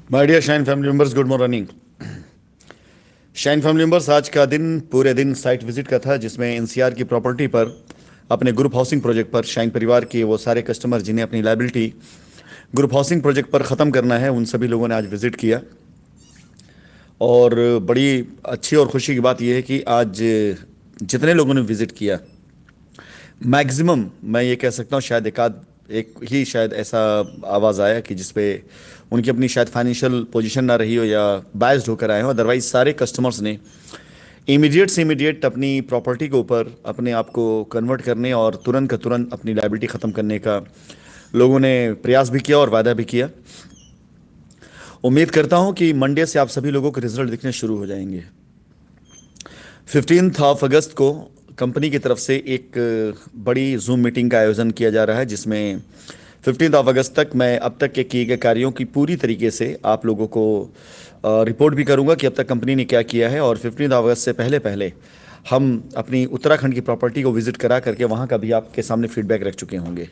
My dear Shine family members, good morning. Shine family members, आज का दिन पूरे दिन साइट विजिट का था, जिसमें एनसीआर की प्रॉपर्टी पर अपने ग्रुप हाउसिंग प्रोजेक्ट पर शाइन परिवार के वो सारे कस्टमर जिन्हें अपनी लायबिलिटी ग्रुप हाउसिंग प्रोजेक्ट पर ख़त्म करना है, उन सभी लोगों ने आज विजिट किया। और बड़ी अच्छी और खुशी की बात यह है कि आज जितने लोगों ने विजिट किया, मैक्सिमम मैं ये कह सकता हूँ शायद एक ही शायद ऐसा आवाज़ आया कि जिसपे उनकी अपनी शायद फाइनेंशियल पोजीशन ना रही हो या बायस्ड होकर आए हो। अदरवाइज सारे कस्टमर्स ने इमीडिएट से इमीडिएट अपनी प्रॉपर्टी के ऊपर अपने आप को कन्वर्ट करने और तुरंत का तुरंत अपनी लायबिलिटी ख़त्म करने का लोगों ने प्रयास भी किया और वादा भी किया। उम्मीद करता हूँ कि मंडे से आप सभी लोगों के रिजल्ट दिखने शुरू हो जाएंगे। 15 अगस्त को कंपनी की तरफ से एक बड़ी जूम मीटिंग का आयोजन किया जा रहा है, जिसमें 15 अगस्त तक मैं अब तक के किए गए कार्यों की पूरी तरीके से आप लोगों को रिपोर्ट भी करूंगा कि अब तक कंपनी ने क्या किया है। और 15 अगस्त से पहले पहले हम अपनी उत्तराखंड की प्रॉपर्टी को विजिट करा करके वहाँ का भी आपके सामने फीडबैक रख चुके होंगे।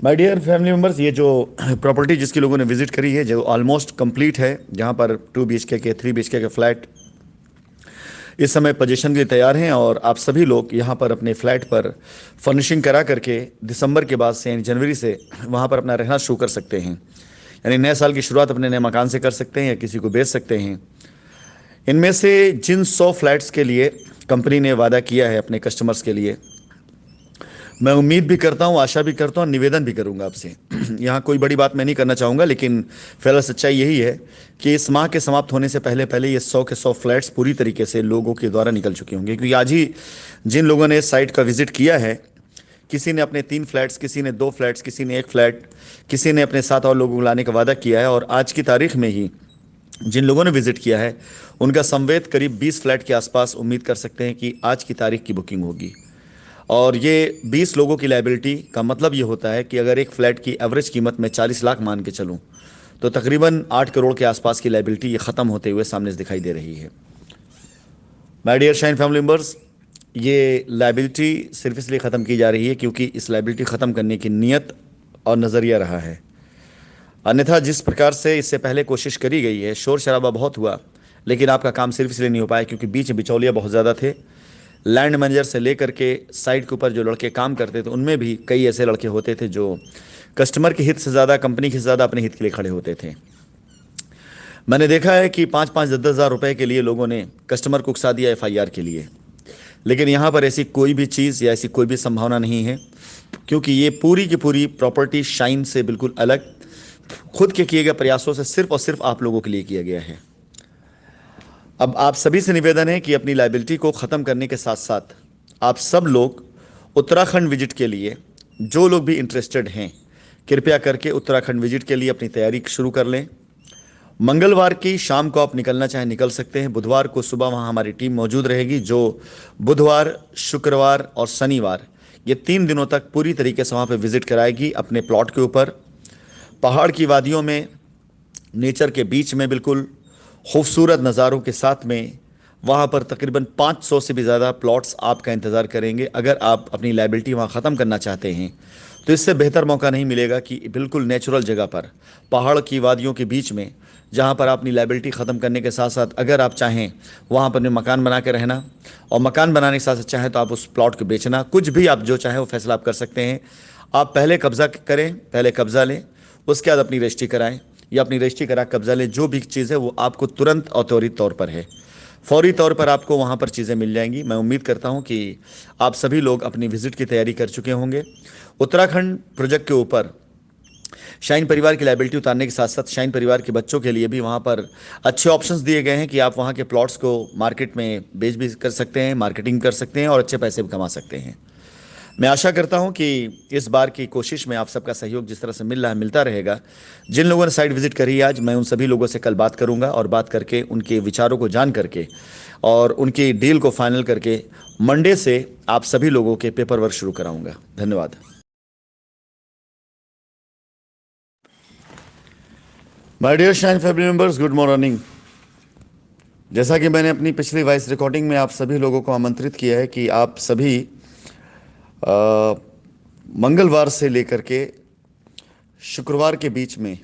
माय डियर फैमिली मेम्बर्स, ये जो प्रॉपर्टी जिसकी लोगों ने विजिट करी है, जो ऑलमोस्ट कंप्लीट है, जहाँ पर 2 BHK के 3 BHK के फ्लैट इस समय पोजीशन के लिए तैयार हैं। और आप सभी लोग यहाँ पर अपने फ्लैट पर फर्निशिंग करा करके दिसंबर के बाद से यानी जनवरी से वहाँ पर अपना रहना शुरू कर सकते हैं। यानी नए साल की शुरुआत अपने नए मकान से कर सकते हैं या किसी को बेच सकते हैं। इनमें से जिन 100 फ्लैट्स के लिए कंपनी ने वादा किया है अपने कस्टमर्स के लिए, मैं उम्मीद भी करता हूँ, आशा भी करता हूँ, निवेदन भी करूँगा आपसे। यहाँ कोई बड़ी बात मैं नहीं करना चाहूँगा, लेकिन फिलहाल सच्चाई यही है कि इस माह के समाप्त होने से पहले पहले ये 100 के 100 फ्लैट्स पूरी तरीके से लोगों के द्वारा निकल चुके होंगे। क्योंकि आज ही जिन लोगों ने साइट का विजिट किया है, किसी ने अपने 3 फ्लैट्स, किसी ने 2 फ्लैट्स, किसी ने 1 फ्लैट, किसी ने अपने 7 और लोगों को लाने का वादा किया है। और आज की तारीख में ही जिन लोगों ने विजिट किया है, उनका संवेद करीब 20 फ्लैट के आसपास उम्मीद कर सकते हैं कि आज की तारीख की बुकिंग होगी। और ये 20 लोगों की लायबिलिटी का मतलब ये होता है कि अगर एक फ्लैट की एवरेज कीमत मैं 40 लाख मान के चलूं, तो तकरीबन 8 करोड़ के आसपास की लायबिलिटी ये ख़त्म होते हुए सामने से दिखाई दे रही है। My dear Shine family members, ये लायबिलिटी सिर्फ इसलिए ख़त्म की जा रही है क्योंकि इस लायबिलिटी ख़त्म करने की नीयत और नज़रिया रहा है। अन्यथा जिस प्रकार से इससे पहले कोशिश करी गई है, शोर शराबा बहुत हुआ, लेकिन आपका काम सिर्फ इसलिए नहीं हो पाया क्योंकि बीच बिचौलिया बहुत ज़्यादा थे। लैंड मैनेजर से लेकर के साइट के ऊपर जो लड़के काम करते थे, उनमें भी कई ऐसे लड़के होते थे जो कस्टमर के हित से ज़्यादा, कंपनी के से ज़्यादा अपने हित के लिए खड़े होते थे। मैंने देखा है कि 5-5, 10-10 हज़ार रुपए के लिए लोगों ने कस्टमर को उकसा दिया FIR के लिए। लेकिन यहाँ पर ऐसी कोई भी चीज़ या ऐसी कोई भी संभावना नहीं है, क्योंकि ये पूरी की पूरी प्रॉपर्टी शाइन से बिल्कुल अलग, खुद के किए गए प्रयासों से सिर्फ और सिर्फ आप लोगों के लिए किया गया है। अब आप सभी से निवेदन है कि अपनी लायबिलिटी को ख़त्म करने के साथ साथ आप सब लोग उत्तराखंड विजिट के लिए, जो लोग भी इंटरेस्टेड हैं, कृपया करके उत्तराखंड विजिट के लिए अपनी तैयारी शुरू कर लें। मंगलवार की शाम को आप निकलना चाहें निकल सकते हैं। बुधवार को सुबह वहाँ हमारी टीम मौजूद रहेगी, जो बुधवार, शुक्रवार और शनिवार ये 3 दिनों तक पूरी तरीके से वहाँ पर विजिट कराएगी अपने प्लॉट के ऊपर, पहाड़ की वादियों में, नेचर के बीच में, बिल्कुल खूबसूरत नज़ारों के साथ में। वहाँ पर तकरीबन 500 से भी ज़्यादा प्लॉट्स आपका इंतज़ार करेंगे। अगर आप अपनी लायबिलिटी वहाँ ख़त्म करना चाहते हैं तो इससे बेहतर मौका नहीं मिलेगा कि बिल्कुल नेचुरल जगह पर, पहाड़ की वादियों के बीच में, जहाँ पर अपनी लायबिलिटी ख़त्म करने के साथ साथ अगर आप चाहें वहाँ पर मकान बना के रहना, और मकान बनाने के साथ साथ चाहें तो आप उस प्लॉट को बेचना, कुछ भी आप जो चाहें वो फैसला आप कर सकते हैं। आप पहले कब्ज़ा करें, पहले कब्ज़ा लें, उसके बाद अपनी रजिस्ट्री कराएं या अपनी रजिस्ट्री करा कब्जा लें। जो भी चीज़ है वो आपको तुरंत और त्वरित तौर पर है, फौरी तौर पर आपको वहाँ पर चीज़ें मिल जाएंगी। मैं उम्मीद करता हूँ कि आप सभी लोग अपनी विजिट की तैयारी कर चुके होंगे। उत्तराखंड प्रोजेक्ट के ऊपर शाइन परिवार की लायबिलिटी उतारने के साथ साथ शाइन परिवार के बच्चों के लिए भी वहाँ पर अच्छे ऑप्शंस दिए गए हैं कि आप वहाँ के प्लॉट्स को मार्केट में बेच भी कर सकते हैं, मार्केटिंग कर सकते हैं और अच्छे पैसे भी कमा सकते हैं। मैं आशा करता हूं कि इस बार की कोशिश में आप सबका सहयोग जिस तरह से मिल रहा है, मिलता रहेगा। जिन लोगों ने साइट विजिट करी आज, मैं उन सभी लोगों से कल बात करूंगा और बात करके उनके विचारों को जान करके और उनकी डील को फाइनल करके मंडे से आप सभी लोगों के पेपर वर्क शुरू कराऊंगा। धन्यवाद। My dear Shine family members, good morning. जैसा कि मैंने अपनी पिछली वॉइस रिकॉर्डिंग में आप सभी लोगों को आमंत्रित किया है कि आप सभी मंगलवार से लेकर के शुक्रवार के बीच में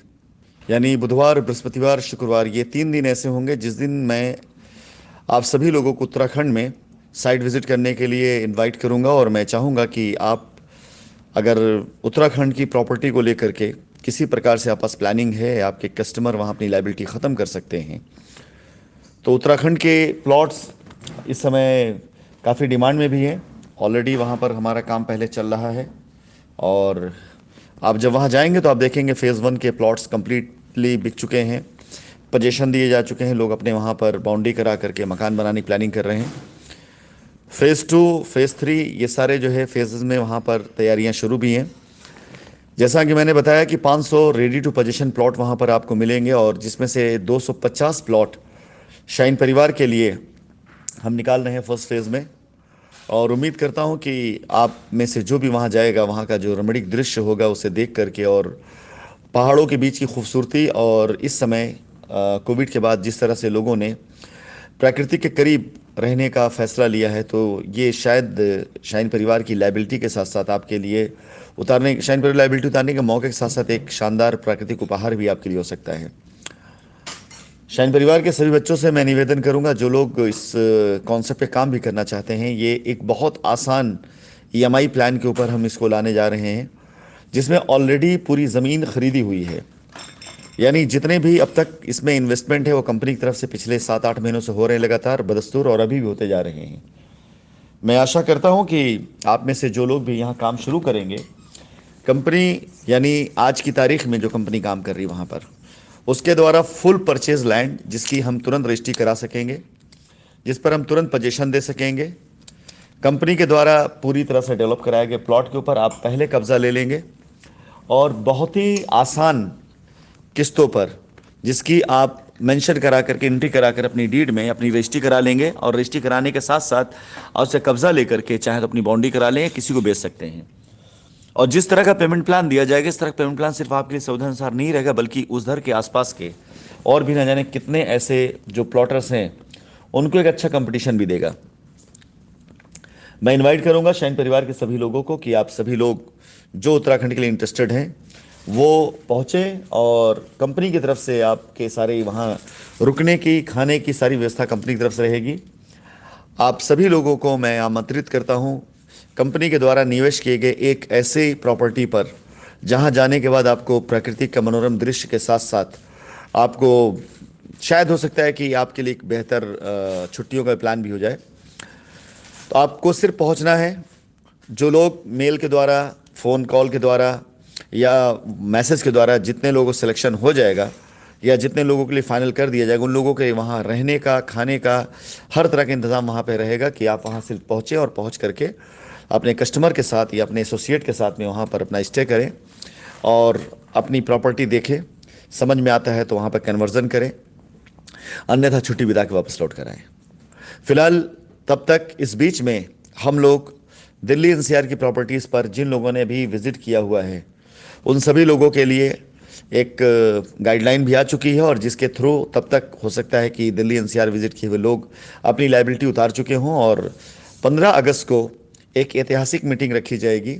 यानी बुधवार, बृहस्पतिवार, शुक्रवार, ये 3 दिन ऐसे होंगे जिस दिन मैं आप सभी लोगों को उत्तराखंड में साइट विजिट करने के लिए इनवाइट करूंगा। और मैं चाहूँगा कि आप अगर उत्तराखंड की प्रॉपर्टी को लेकर के किसी प्रकार से आपस प्लानिंग है, आपके कस्टमर वहाँ अपनी लाइबिलिटी ख़त्म कर सकते हैं, तो उत्तराखंड के प्लॉट्स इस समय काफ़ी डिमांड में भी हैं। ऑलरेडी वहाँ पर हमारा काम पहले चल रहा है, और आप जब वहाँ जाएंगे तो आप देखेंगे फ़ेज़ 1 के प्लॉट्स कंप्लीटली बिक चुके हैं, पोजीशन दिए जा चुके हैं, लोग अपने वहाँ पर बाउंड्री करा करके मकान बनाने की प्लानिंग कर रहे हैं। फ़ेज़ 2, फ़ेज़ 3, ये सारे जो है फेजेस में वहाँ पर तैयारियाँ शुरू भी हैं। जैसा कि मैंने बताया कि 500 रेडी टू पोजीशन प्लॉट वहाँ पर आपको मिलेंगे, और जिसमें से 250 प्लॉट शाइन परिवार के लिए हम निकाल रहे हैं फर्स्ट फेज़ में। और उम्मीद करता हूँ कि आप में से जो भी वहाँ जाएगा, वहाँ का जो रमणीक दृश्य होगा उसे देख करके, और पहाड़ों के बीच की खूबसूरती, और इस समय कोविड के बाद जिस तरह से लोगों ने प्रकृति के करीब रहने का फैसला लिया है, तो ये शायद शाइन परिवार की लाइबिलिटी के साथ साथ आपके लिए शाइन परिवार लाइबिलिटी उतारने के मौके के साथ साथ एक शानदार प्राकृतिक उपहार भी आपके लिए हो सकता है। शाइन परिवार के सभी बच्चों से मैं निवेदन करूंगा, जो लोग इस कॉन्सेप्ट पे काम भी करना चाहते हैं, ये एक बहुत आसान ईएमआई प्लान के ऊपर हम इसको लाने जा रहे हैं, जिसमें ऑलरेडी पूरी ज़मीन खरीदी हुई है। यानी जितने भी अब तक इसमें इन्वेस्टमेंट है वो कंपनी की तरफ से पिछले 7-8 महीनों से हो रहे हैं लगातार बदस्तूर, और अभी भी होते जा रहे हैं। मैं आशा करता हूं कि आप में से जो लोग भी यहाँ काम शुरू करेंगे, कंपनी यानी आज की तारीख में जो कंपनी काम कर रही है वहाँ पर, उसके द्वारा फुल परचेज लैंड जिसकी हम तुरंत रजिस्ट्री करा सकेंगे, जिस पर हम तुरंत पोजीशन दे सकेंगे, कंपनी के द्वारा पूरी तरह से डेवलप कराए गए प्लॉट के ऊपर आप पहले कब्जा ले लेंगे, और बहुत ही आसान किस्तों पर जिसकी आप मेंशन करा करके एंट्री करा कर अपनी डीड में अपनी रजिस्ट्री करा लेंगे, और रजिस्ट्री कराने के साथ साथ उससे कब्जा लेकर के चाहे तो अपनी बाउंड्री करा लें, किसी को बेच सकते हैं। और जिस तरह का पेमेंट प्लान दिया जाएगा, इस तरह का पेमेंट प्लान सिर्फ आपके लिए सुविधा अनुसार नहीं रहेगा, बल्कि उधर के आसपास के और भी न जाने कितने ऐसे जो प्लॉटर्स हैं उनको एक अच्छा कंपटीशन भी देगा। मैं इनवाइट करूंगा शाइन परिवार के सभी लोगों को कि आप सभी लोग जो उत्तराखंड के लिए इंटरेस्टेड हैं वो पहुँचे, और कंपनी की तरफ से आपके सारे वहाँ रुकने की, खाने की सारी व्यवस्था कंपनी की तरफ से रहेगी। आप सभी लोगों को मैं आमंत्रित करता हूँ कंपनी के द्वारा निवेश किए गए एक ऐसे प्रॉपर्टी पर, जहाँ जाने के बाद आपको प्राकृतिक का मनोरम दृश्य के साथ साथ आपको शायद हो सकता है कि आपके लिए एक बेहतर छुट्टियों का प्लान भी हो जाए। तो आपको सिर्फ पहुंचना है। जो लोग मेल के द्वारा, फ़ोन कॉल के द्वारा या मैसेज के द्वारा जितने लोगों को सिलेक्शन हो जाएगा, या जितने लोगों के लिए फाइनल कर दिया जाएगा, उन लोगों के वहाँ रहने का, खाने का, हर तरह का इंतज़ाम वहाँ पे रहेगा कि आप वहाँ सिर्फ पहुँचें और पहुँच करके अपने कस्टमर के साथ या अपने एसोसिएट के साथ में वहाँ पर अपना स्टे करें, और अपनी प्रॉपर्टी देखें, समझ में आता है तो वहाँ पर कन्वर्जन करें, अन्यथा छुट्टी बिता के वापस लौट कर आएँ। फिलहाल तब तक इस बीच में हम लोग दिल्ली एनसीआर की प्रॉपर्टीज़ पर जिन लोगों ने भी विज़िट किया हुआ है उन सभी लोगों के लिए एक गाइडलाइन भी आ चुकी है, और जिसके थ्रू तब तक हो सकता है कि दिल्ली एनसीआर विज़िट किए हुए लोग अपनी लाइबिलिटी उतार चुके हों। और 15 अगस्त को एक ऐतिहासिक मीटिंग रखी जाएगी,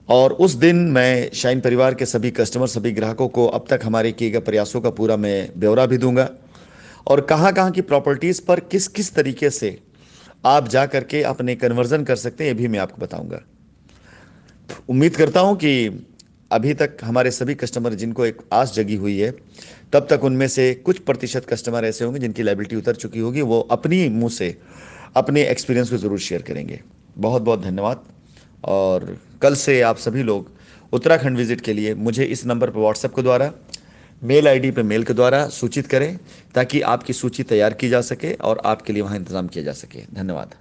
और उस दिन मैं शाइन परिवार के सभी कस्टमर, सभी ग्राहकों को अब तक हमारे किए गए प्रयासों का पूरा मैं ब्यौरा भी दूंगा, और कहाँ कहाँ की प्रॉपर्टीज़ पर किस किस तरीके से आप जा करके अपने कन्वर्जन कर सकते हैं, ये भी मैं आपको बताऊंगा। उम्मीद करता हूं कि अभी तक हमारे सभी कस्टमर जिनको एक आस जगी हुई है, तब तक उनमें से कुछ प्रतिशत कस्टमर ऐसे होंगे जिनकी लाइबिलिटी उतर चुकी होगी, वो अपनी मुंह से अपने एक्सपीरियंस को ज़रूर शेयर करेंगे। बहुत बहुत धन्यवाद। और कल से आप सभी लोग उत्तराखंड विजिट के लिए मुझे इस नंबर पर व्हाट्सएप के द्वारा, मेल आईडी पे मेल के द्वारा सूचित करें, ताकि आपकी सूची तैयार की जा सके और आपके लिए वहाँ इंतज़ाम किया जा सके। धन्यवाद।